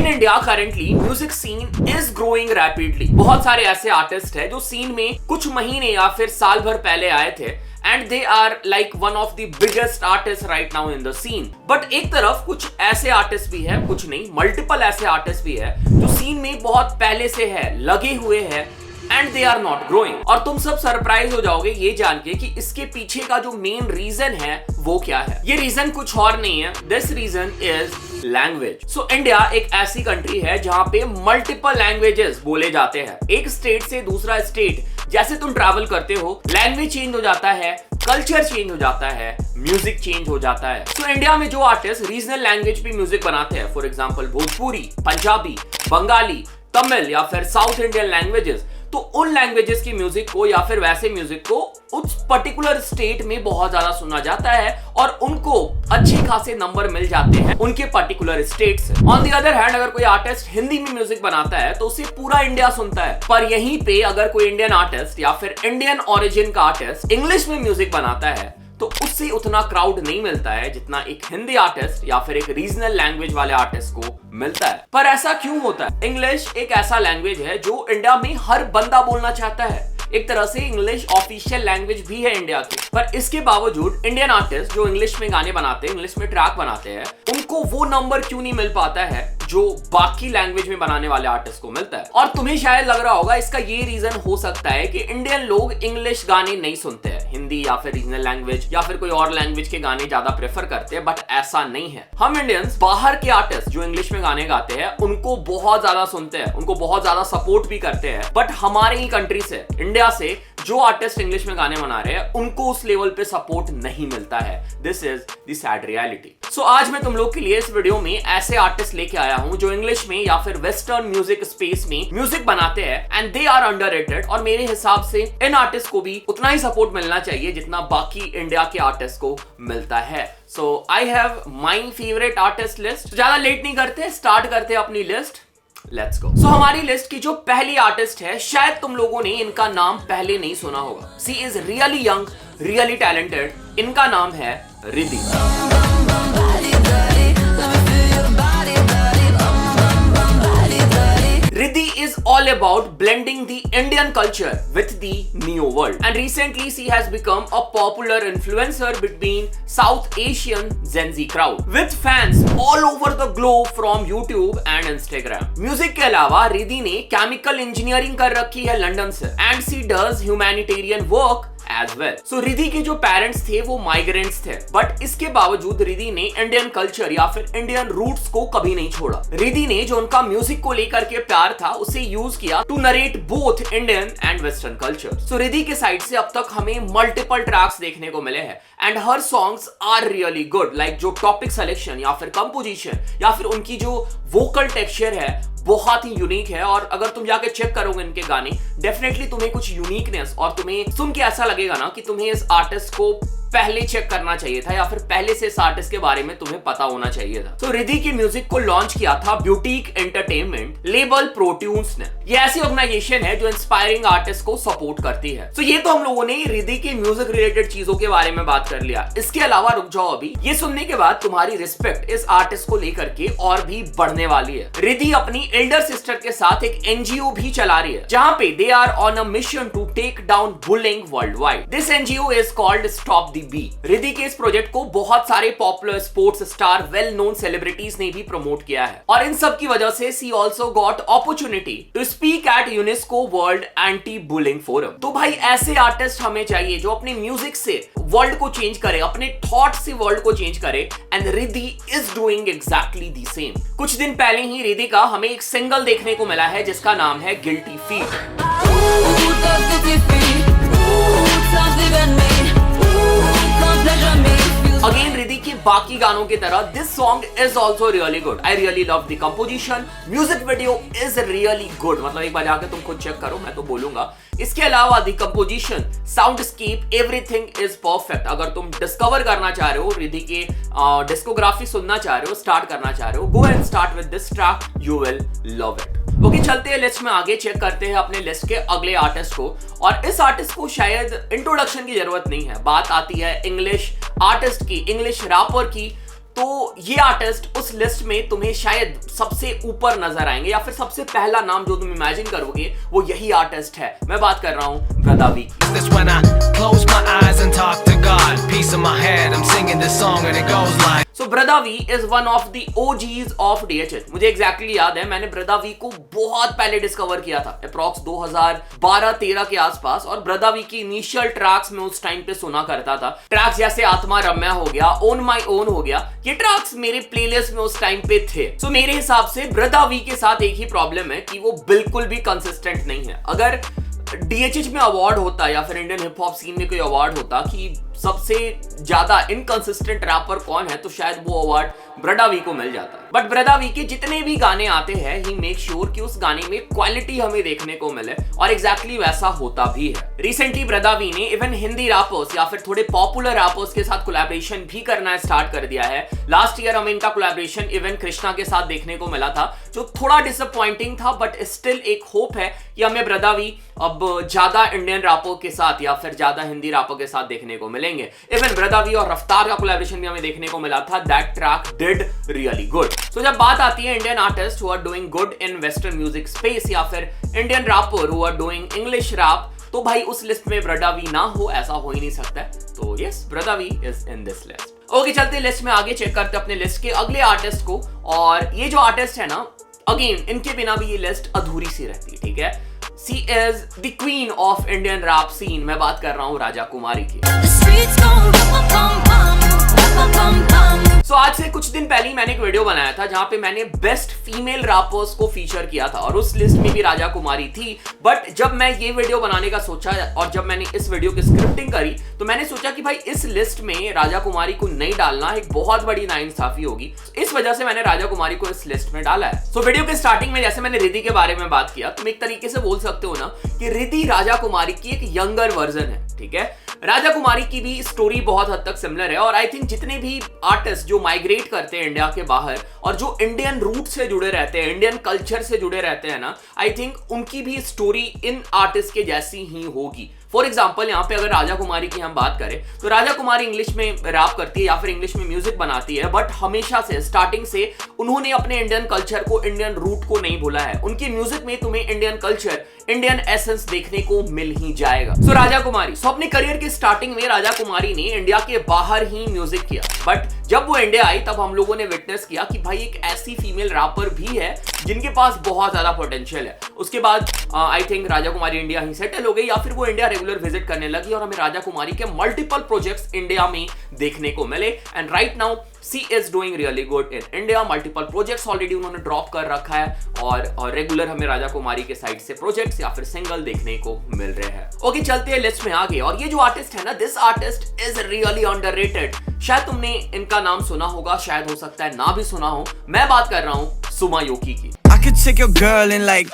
In India currently music scene is growing rapidly. बहुत सारे ऐसे आर्टिस्ट हैं जो सीन में कुछ महीने या फिर साल भर पहले आए थे and they are like one of the biggest artist right now in the scene. But एक तरफ कुछ ऐसे आर्टिस्ट भी है, कुछ नहीं मल्टीपल ऐसे आर्टिस्ट भी है जो सीन में बहुत पहले से है, लगे हुए हैं and they are not growing. और तुम सब सरप्राइज हो जाओगे ये जान के कि इसके पीछे का जो मेन रीजन है वो क्या है। ये रीजन कुछ और नहीं है, this reason is language. So India एक ऐसी कंट्री है जहां पे मल्टीपल लैंग्वेजेस बोले जाते हैं। एक स्टेट से दूसरा स्टेट जैसे तुम ट्रैवल करते हो, लैंग्वेज चेंज हो जाता है, कल्चर चेंज हो जाता है, म्यूजिक चेंज हो जाता है। तो इंडिया में जो आर्टिस्ट रीजनल लैंग्वेज पे म्यूजिक बनाते हैं, फॉर एग्जांपल भोजपुरी, पंजाबी, बंगाली, तमिल या फिर साउथ इंडियन लैंग्वेजेस, तो उन लैंग्वेजेस की म्यूजिक को या फिर वैसे म्यूजिक को उस पर्टिकुलर स्टेट में बहुत ज्यादा सुना जाता है और उनको अच्छे खासे नंबर मिल जाते हैं उनके पर्टिकुलर स्टेट से। ऑन द अदर हैंड अगर कोई आर्टिस्ट हिंदी में म्यूजिक बनाता है तो उसे पूरा इंडिया सुनता है, पर यहीं पे अगर कोई इंडियन आर्टिस्ट या फिर इंडियन ओरिजिन का आर्टिस्ट इंग्लिश में म्यूजिक बनाता है तो उससे उतना क्राउड नहीं मिलता है जितना एक हिंदी आर्टिस्ट या फिर एक रीजनल लैंग्वेज वाले आर्टिस्ट को मिलता है। पर ऐसा क्यों होता है? इंग्लिश एक ऐसा लैंग्वेज है जो इंडिया में हर बंदा बोलना चाहता है। एक तरह से इंग्लिश ऑफिशियल लैंग्वेज भी है इंडिया की, पर इसके बावजूद इंडियन आर्टिस्ट जो इंग्लिश में गाने बनाते हैं, इंग्लिश में ट्रैक बनाते हैं, उनको वो नंबर क्यों नहीं मिल पाता है जो बाकी लैंग्वेज में बनाने वाले आर्टिस्ट को मिलता है। और तुम्हें शायद लग रहा होगा इसका ये रीजन हो सकता है कि इंडियन लोग इंग्लिश गाने नहीं सुनते हैं, हिंदी या फिर रीजनल लैंग्वेज या फिर कोई और लैंग्वेज के गाने ज्यादा प्रेफर करते हैं, बट ऐसा नहीं है। हम इंडियंस बाहर के आर्टिस्ट जो इंग्लिश में गाने गाते हैं उनको बहुत ज्यादा सुनते हैं, उनको बहुत ज्यादा सपोर्ट भी करते हैं, बट हमारे ही कंट्री से, इंडिया से जो आर्टिस्ट इंग्लिश में गाने बना रहे हैं उनको उस लेवल पे सपोर्ट नहीं मिलता है। This is the sad reality. So आज मैं तुम लोग के लिए इस वीडियो में ऐसे आर्टिस्ट लेके आया हूं जो इंग्लिश में या फिर वेस्टर्न म्यूजिक स्पेस में म्यूजिक बनाते हैं एंड दे आर अंडररेटेड, और मेरे हिसाब से इन आर्टिस्ट को भी उतना ही सपोर्ट मिलना चाहिए जितना बाकी इंडिया के आर्टिस्ट को मिलता है। So I have my favourite artist list. ज्यादा लेट नहीं करते, स्टार्ट करते अपनी लिस्ट। Let's go. सो हमारी लिस्ट की जो पहली आर्टिस्ट है, शायद तुम लोगों ने इनका नाम पहले नहीं सुना होगा। She is really young, really talented. इनका नाम है Riddhi. Riddhi is all about blending the Indian culture with the neo world, and recently she has become a popular influencer between South Asian Gen Z crowd with fans all over the globe from YouTube and Instagram. Music के अलावा रिद्धि ने chemical engineering कर रखी है London से, and she does humanitarian work as well. So Riddhi के जो parents थे वो माइग्रेंट्स थे, बट इसके बावजूद रिद्धि ने इंडियन कल्चर या फिर इंडियन रूट्स को कभी नहीं छोड़ा। रिद्धि ने जो उनका म्यूजिक को लेकर के प्यार था उसे यूज किया to narrate both Indian and western culture. So Riddhi के साइड से अब तक हमें मल्टीपल ट्रैक्स देखने को मिले हैं and her songs are really good. Like जो टॉपिक सिलेक्शन या फिर कंपोजिशन या फिर उनकी जो वोकल टेक्सचर है बहुत ही यूनिक है, और अगर तुम जाके चेक करोगे इनके गाने, डेफिनेटली तुम्हें कुछ यूनिकनेस और तुम्हें सुन के ऐसा लगेगा ना कि तुम्हें इस आर्टिस्ट को पहले चेक करना चाहिए था या फिर पहले से इस आर्टिस्ट के बारे में तुम्हें पता होना चाहिए था। तो रिद्धि की म्यूजिक को लॉन्च किया था ब्यूटीक एंटरटेनमेंट लेबल प्रोट्यून्स ने। ये ऐसी ऑर्गेनाइजेशन है जो इंस्पायरिंग आर्टिस्ट को सपोर्ट करती है। तो ये तो हम लोगों ने रिद्धि की म्यूजिक रिलेटेड चीजों के बारे में बात कर लिया। इसके अलावा रुक जाओ, अभी ये सुनने के बाद तुम्हारी रिस्पेक्ट इस आर्टिस्ट को लेकर के और भी बढ़ने वाली है। रिद्धि अपनी एल्डर सिस्टर के साथ एक एनजीओ भी चला रही है जहां पे they are on a mission to take down bullying worldwide. This NGO is called stop the B. Riddhi के इस प्रोजेक्ट को बहुत सारे popular sports star, well known celebrities ने भी प्रमोट किया है, और इन सब की वजह से she also got opportunity to speak at UNESCO world anti bullying forum. तो भाई ऐसे आर्टिस्ट हमें चाहिए जो अपने म्यूजिक से वर्ल्ड को चेंज करे, अपने थॉट से वर्ल्ड को चेंज करे, and Riddhi is doing exactly the same. कुछ दिन पहले ही रिद्धि का हमें एक सिंगल देखने को मिला है जिसका नाम है गिल्टी फीट। अगेन रिद्धि के बाकी गानों की तरह this song is also really good. I really love the composition, music video is really good. मतलब एक बार जाकर तुम खुद चेक करो, मैं तो बोलूंगा। इसके अलावा the composition, soundscape, everything is perfect. अगर तुम डिस्कवर करना चाह रहे हो, रिद्धि के डिस्कोग्राफी सुनना चाह रहे हो, स्टार्ट करना चाह रहे हो, go and start with this track, you will love it. Okay, चलते हैं लिस्ट में आगे, चेक करते हैं अपने लिस्ट के अगले आर्टिस्ट को। और इस आर्टिस्ट को शायद इंट्रोडक्शन की जरूरत नहीं है। बात आती है इंग्लिश आर्टिस्ट की, इंग्लिश रैपर की, तो ये आर्टिस्ट उस लिस्ट में तुम्हें शायद सबसे ऊपर नजर आएंगे, या फिर सबसे पहला नाम जो तुम इमेजिन करोगे वो यही आर्टिस्ट है। मैं बात कर रहा हूं ब्रदा वी की। So Brother V is one of the OGs of DHH। मुझे exactly याद है, मैंने Brother V को बहुत पहले डिस्कवर किया था, अप्रॉक्स 2012-13 के आसपास। और Brother V की इनिशियल ट्रैक्स में उस टाइम पे सुना करता था। ट्रैक्स जैसे आत्मा रम्या हो गया, ओन माई ओन हो गया, ये ट्रैक्स मेरे प्लेलिस्ट में उस टाइम पे थे। So मेरे हिसाब से Brother V के साथ एक ही प्रॉब्लम है कि वो बिल्कुल भी कंसिस्टेंट नहीं है। अगर DHH में अवार्ड होता या फिर इंडियन हिप हॉप सीन में कोई अवार्ड होता कि सबसे ज्यादा इनकंसिस्टेंट रैपर कौन है, तो शायद वो अवार्ड ब्रदा वी को मिल जाता। बट ब्रदा वी के जितने भी गाने आते हैं ही मेक श्योर कि उस गाने में क्वालिटी हमें देखने को मिले, और एग्जैक्टली वैसा होता भी है। रिसेंटली ब्रदा वी ने इवन हिंदी रैपर्स या फिर थोड़े पॉपुलर रैपर्स के साथ कोलैबोरेशन भी करना स्टार्ट कर दिया है। लास्ट ईयर हमें इनका कोलैबोरेशन इवन कृष्णा के साथ देखने को मिला था, जो थोड़ा डिसअपॉइंटिंग था, बट स्टिल एक होप है कि हमें ब्रदा वी अब ज्यादा इंडियन रैपर के साथ या फिर ज्यादा हिंदी रैपर के साथ देखने को मिलेंगे। इवन ब्रदा वी और रफ्तार का कोलैबोरेशन भी हमें देखने को मिला था। That track did really good. So जब बात आती है Indian artist who are doing good in western music space या फिर Indian rapper who are doing English rap, तो भाई उस लिस्ट में ब्रदा वी ना हो ऐसा हो ही नहीं सकता है। तो yes, Brodha V is in this list. Okay, चलते लिस्ट में आगे, चेक करते अपने लिस्ट के अगले आर्टिस्ट को। और ये जो आर्टिस्ट है ना, अगेन इनके बिना भी ये लिस्ट अधूरी सी रहती है, ठीक है। She is the queen of Indian rap scene। मैं बात कर रहा हूँ राजा कुमारी की। So, आज से कुछ दिन पहले ही मैंने एक वीडियो बनाया था जहां पे मैंने बेस्ट फीमेल रैपर्स को फीचर किया था, और उस लिस्ट में भी राजा कुमारी थी। बट जब मैं ये वीडियो बनाने का सोचा और जब मैंने इस वीडियो की स्क्रिप्टिंग करी, तो मैंने सोचा कि भाई इस लिस्ट में राजा कुमारी को नहीं डालना एक बहुत बड़ी नाइंसाफी होगी। इस वजह से मैंने राजा कुमारी को इस लिस्ट में डाला है। सो वीडियो के स्टार्टिंग में जैसे मैंने रिद्धि के बारे में बात किया, तुम एक तरीके से बोल सकते हो ना कि रिद्धि राजा कुमारी की एक यंगर वर्जन है, ठीक है। राजा कुमारी की भी स्टोरी बहुत हद तक सिमिलर है, और आई थिंक जितने भी आर्टिस्ट जो माइग्रेट करते हैं इंडिया के बाहर और जो इंडियन रूट से जुड़े रहते हैं, इंडियन कल्चर से जुड़े रहते हैं ना, आई थिंक उनकी भी स्टोरी इन आर्टिस्ट के जैसी ही होगी। फॉर एग्जाम्पल, यहाँ पे अगर राजा कुमारी की हम बात करें तो राजा कुमारी इंग्लिश में रैप करती है या फिर इंग्लिश में म्यूजिक बनाती है, बट हमेशा से स्टार्टिंग से उन्होंने अपने इंडियन कल्चर को, इंडियन रूट को नहीं भूला है। उनकी म्यूजिक में तुम्हें इंडियन कल्चर, इंडियन एसेंस देखने को मिल ही जाएगा। सो राजा कुमारी, अपने करियर के स्टार्टिंग में राजा कुमारी ने इंडिया के बाहर ही म्यूजिक किया, बट जब वो इंडिया आई तब हम लोगों ने विटनेस किया कि भाई एक ऐसी फीमेल रैपर भी है जिनके पास बहुत ज्यादा पोटेंशियल है। उसके बाद I think Raja Kumari India he settle हो गई, या फिर वो इंडिया रेगुलर विजिट करने लगी, और हमें राजा कुमारी के मल्टीपल प्रोजेक्ट्स इंडिया में देखने को मिले। And right now see is doing really good in India. Multiple projects already उन्होंने ड्रॉप कर रखा है, और रेगुलर हमें राजा कुमारी के साइड से प्रोजेक्ट्स या फिर सिंगल देखने को मिल रहे हैं। ओके, चलते हैं लिस्ट में आगे। और ये जो आर्टिस्ट है ना, this artist is really underrated. शायद तुमने इनका नाम सुना होगा, शायद हो सकता है ना भी सुना हो। मैं बात कर रहा हूँ सुमायोकी की। I could take your girl in like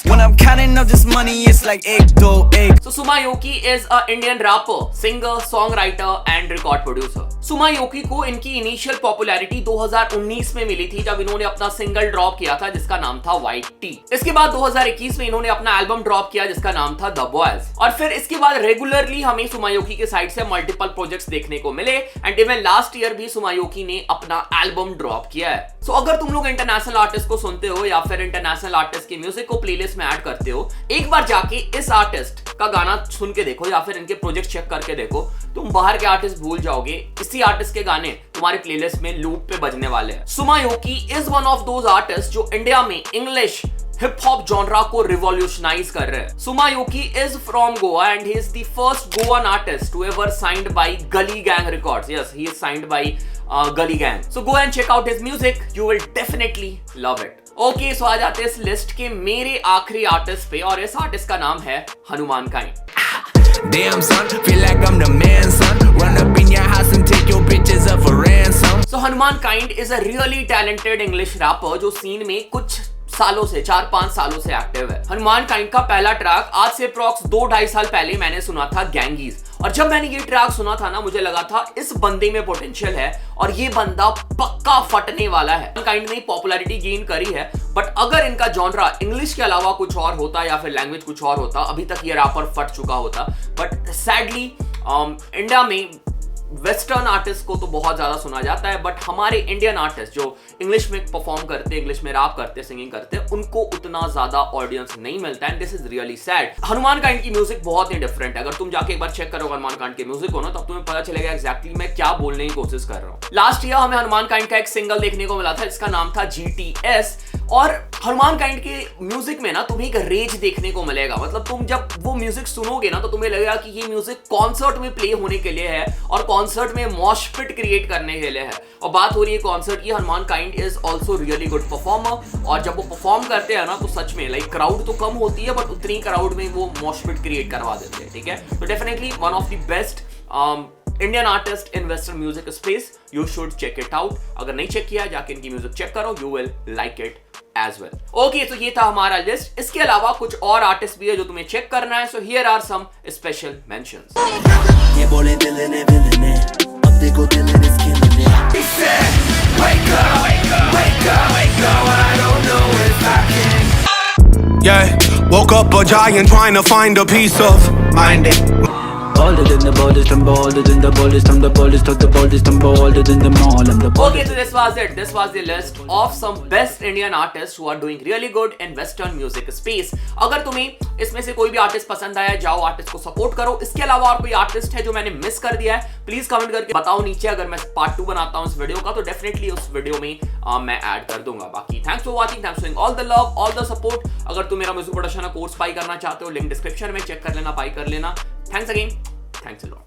when I'm counting up this money, it's like egg dough, egg. So Sumayoki is a Indian rapper, singer, songwriter and record producer. सुमायोकी को इनकी इनिशियल पॉपुलैरिटी 2019 में मिली थी जब इन्होंने अपना single drop किया था जिसका नाम था व्हाइट टी। इसके बाद 2021 में इन्होंने अपना एल्बम ड्रॉप किया जिसका नाम था द बॉयज, और फिर इसके बाद रेगुलरली हमें सुमायोकी के साइड से मल्टीपल प्रोजेक्ट्स देखने को मिले। एंड इवन लास्ट ईयर भी सुमायोकी ने अपना एल्बम ड्रॉप किया है। सो अगर तुम लोग इंटरनेशनल आर्टिस्ट को सुनते हो या फिर इंटरनेशनल आर्टिस्ट की म्यूजिक को प्लेलिस्ट में ऐड करते हो, एक बार जाके इस आर्टिस्ट का गाना सुन के देखो या फिर इनके प्रोजेक्ट चेक करके देखो, तुम बाहर के आर्टिस्ट भूल जाओगे। इसी आर्टिस्ट के गाने तुम्हारी प्लेलिस्ट में लूप पे बजने वाले हैं। Tsumyoki is one of those artist जो इंडिया में इंग्लिश हिप हॉप जॉनरा को रिवॉल्यूशनाइज कर रहे हैं। Tsumyoki is from Goa and he is the first Goan artist to ever signed by Gully Gang records. Yes, he is signed by Gully Gang. So go and check out his music, you will definitely love it. Okay, so आ जाते हैं इस list के मेरे आखिरी artist पे, और इस आर्टिस्ट का नाम है Hanuman kind. Damn son, feel like I'm the man son. Run up in your house and take your bitches up for ransom. So Hanuman Kind is a really talented English rapper जो scene में कुछ सालों से 4-5 सालों से active है। Hanuman kind का पहला ट्रैक आज से अप्रॉक्स 2-2.5 साल पहले मैंने सुना था, गैंगीज। और जब मैंने ये ट्रैक सुना था ना, मुझे लगा था इस बंदे में पोटेंशियल है और ये बंदा पक्का फटने वाला है। काइंड ने पॉपुलैरिटी गेन करी है, बट अगर इनका जॉनरा इंग्लिश के अलावा कुछ और होता या फिर लैंग्वेज कुछ और होता, अभी तक ये रैपर फट चुका होता। बट सैडली इंडिया में वेस्टर्न आर्टिस्ट को तो बहुत ज्यादा सुना जाता है, बट हमारे इंडियन आर्टिस्ट जो इंग्लिश में परफॉर्म करते हैं, इंग्लिश में रैप करते हैं, सिंगिंग करते हैं, उनको उतना ज्यादा ऑडियंस नहीं मिलता है। This is really sad. Hanuman kind की म्यूजिक बहुत ही डिफरेंट है। अगर तुम जाके एक बार चेक करो हनुमान काइंड के म्यूजिक को ना, तब तुम्हें पता चलेगा एग्जैक्टली मैं क्या बोलने की कोशिश कर रहा हूँ। लास्ट ईयर हमें हनुमान काइंड का एक सिंगल देखने को मिला था, जिसका नाम था GTS। और हनुमान काइंड के म्यूजिक में ना तुम्हें एक रेज देखने को मिलेगा। मतलब तुम जब वो म्यूजिक सुनोगे ना, तो तुम्हें लगेगा कि ये म्यूजिक कॉन्सर्ट में प्ले होने के लिए है और कॉन्सर्ट में मॉश पिट क्रिएट करने के लिए है। और बात हो रही है कॉन्सर्ट की। Hanuman kind is also really good performer, और जब वो परफॉर्म करते हैं ना, तो सच में लाइक क्राउड तो कम होती है, बट उतनी क्राउड में वो मॉश पिट क्रिएट करवा देते हैं। ठीक है, तो definitely one of the best Indian artist in western music space. You should check it out. अगर नहीं चेक किया, जाके इनकी म्यूजिक चेक करो, you will like it as well. Okay, तो ये था हमारा लिस्ट। इसके अलावा कुछ और आर्टिस्ट भी है जो तुम्हें चेक करना है। So here are some special mentions. ये बोले दिल ने विलन ने, अब देखो दिल ने स्किन ने। He said, wake up, wake up, wake up, wake up, I don't know if I can. Yeah, woke up a giant trying to find a piece of mind it. Bolder than the boldest, I'm bolder than the boldest, I'm the boldest of the boldest, I'm bolder than them all, I'm the boldest. Okay, so this was it. This was the list of some best Indian artists who are doing really good in Western music space. अगर तुम्हें इसमें से कोई भी artist पसंद आया, जाओ artist को सपोर्ट करो। इसके अलावा और कोई आर्टिस्ट है जो मैंने मिस कर दिया है, प्लीज कमेंट करके बताओ नीचे। अगर मैं पार्ट 2 बनाता हूँ इस वीडियो का, तो डेफिनेटली उस वीडियो में मैं ऐड कर दूंगा। बाकी thanks for watching, thanks for all the love, all the support. अगर तुम मेरा म्यूजिक प्रोडक्शन का कोर्स बाई करना चाहते हो, लिंक डिस्क्रिप्शन में चेक कर लेना, बाई कर लेना। Thanks again, thanks a lot.